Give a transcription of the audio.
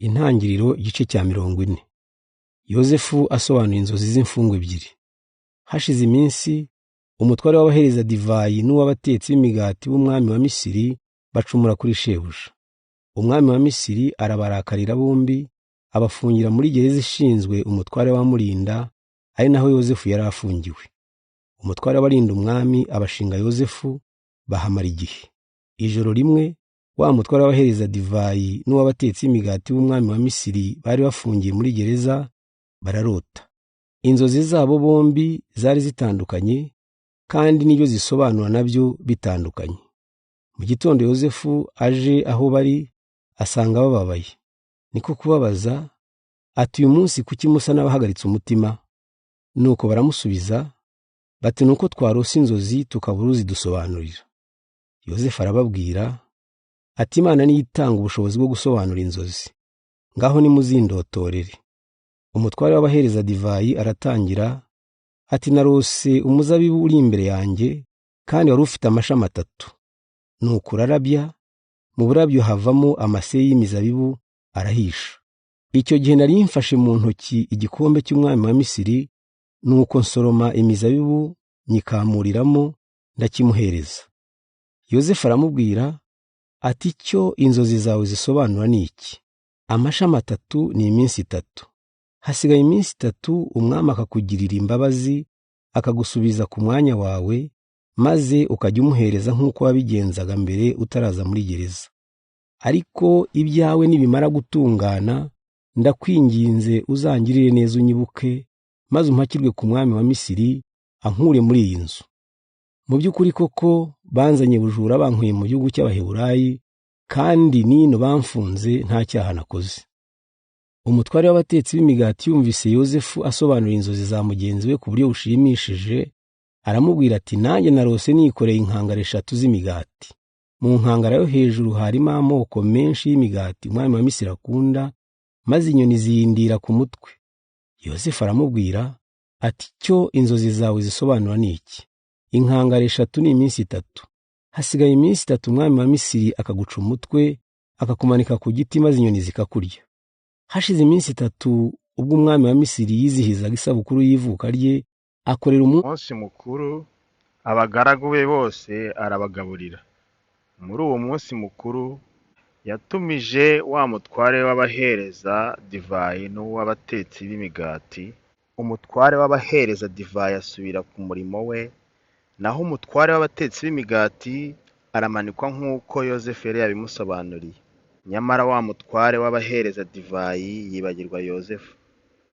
Intangiriro igice cya 40. Yozefu asobanura inzozi z'imfungwa ebyiri. Hashize iminsi, umutware w'abahereza divayi n'uw'abatetsi b'imigati b'umwami wa Misiri bacumura kuri shebuja. Umwami wa Misiri arabarakarira bombi, abafungira muri gereza ishinzwe umutware w'amurinda, ari naho Yozefu yari afungiwe. Umutware w'abarinda umwami abashinga Yozefu, bahamara igihe. Ijoro rimwe, wa mutware w'abahereza divayi n'uw'abatetsi b'imigati b'umwami wa Misiri bari bafungiye muri gereza, bararota. Inzozi zabo bombi zari zitandukanye, kandi n'ibyo zisobanura nabyo bitandukanye. Mu gitondo Yozefu aje aho bari, asanga bababaye. Niko kubabaza ati, uyu munsi kuki musa n'abahagaritse umutima? Nuko baramusubiza bati, nuko twarose inzozi tukabura uzidusobanurira. Yozefu arababwira ati, Imana niyo itanga ubushobozi bwo gusobanura inzozi. Ngaho nimuzindotorere. Umutware w'abahereza divayi aratangira ati, narose umuzabibu uri imbere yanjye, kandi wari ufite amashami 3. Nuko urarabya, mu burabyo havamo amaseri y'imizabibu arahisha. Icyo gihe nari mfashe mu ntoki igikombe cy'umwami wa Misiri, nuko nsoroma imizabibu nyikamuriramo ndakimuhereza. Yozefu aramubwira ati, icyo inzozi zawe zisobanura ni iki? Amashami 3 ni iminsi 3. Hasigaye iminsi 3 umwami akakugirira imbabazi, akagusubiza ku mwanya wawe, maze ukajya umuhereza nk'uko wabigenzaga mbere utaraza muri gereza. Ariko ibyawe nibimara gutungana, ndakwinginze uzangirire neza unyibuke, maze umpakirwe ku mwami wa Misiri, ankure muri iyi nzu. Mu by'ukuri koko banzanye bujura bankuye mu gihugu cy'Abaheburayi, kandi nino bamfunze nta cyaha nakoze. Umutware w'abatetsi b'imigati yumvise Yozefu asobanura inzozi za mugenzi we ku buryo bushimishije, aramubwira ati, nanjye narose nikoreye inkangara 3 z'imigati. Mu nkangara yo hejuru harimo amoko menshi y'imigati umwami wa Misiri akunda, maze inyoni ziyindira ku mutwe. Yozefu aramubwira ati, cyo inzozi zawe zisobanura ni iki? Inkangara 3 ni iminsi 3. Hasigaye iminsi 3 umwami wa Misiri akaguca umutwe, akakumanika ku giti, maze inyoni zikakurya. Hashize iminsi 3 ubwo umwami wa Misiri yizihizaga isabukuru y'ivuka rye, akorera umunsi mukuru, abagaragu be bose arabagaburira. Muri uwo munsi mukuru yatumije wa mutware w'abahereza divayi n'uw'abatetsi b'imigati. Umutware w'abahereza divayi asubira ku murimo we, naho umutware w'abatetsi b'imigati aramanikwa nk'uko Yozefu yari yabimusobanuriye. Nyamara wa mutware w'abahereza divayi yibagirwa Yozefu.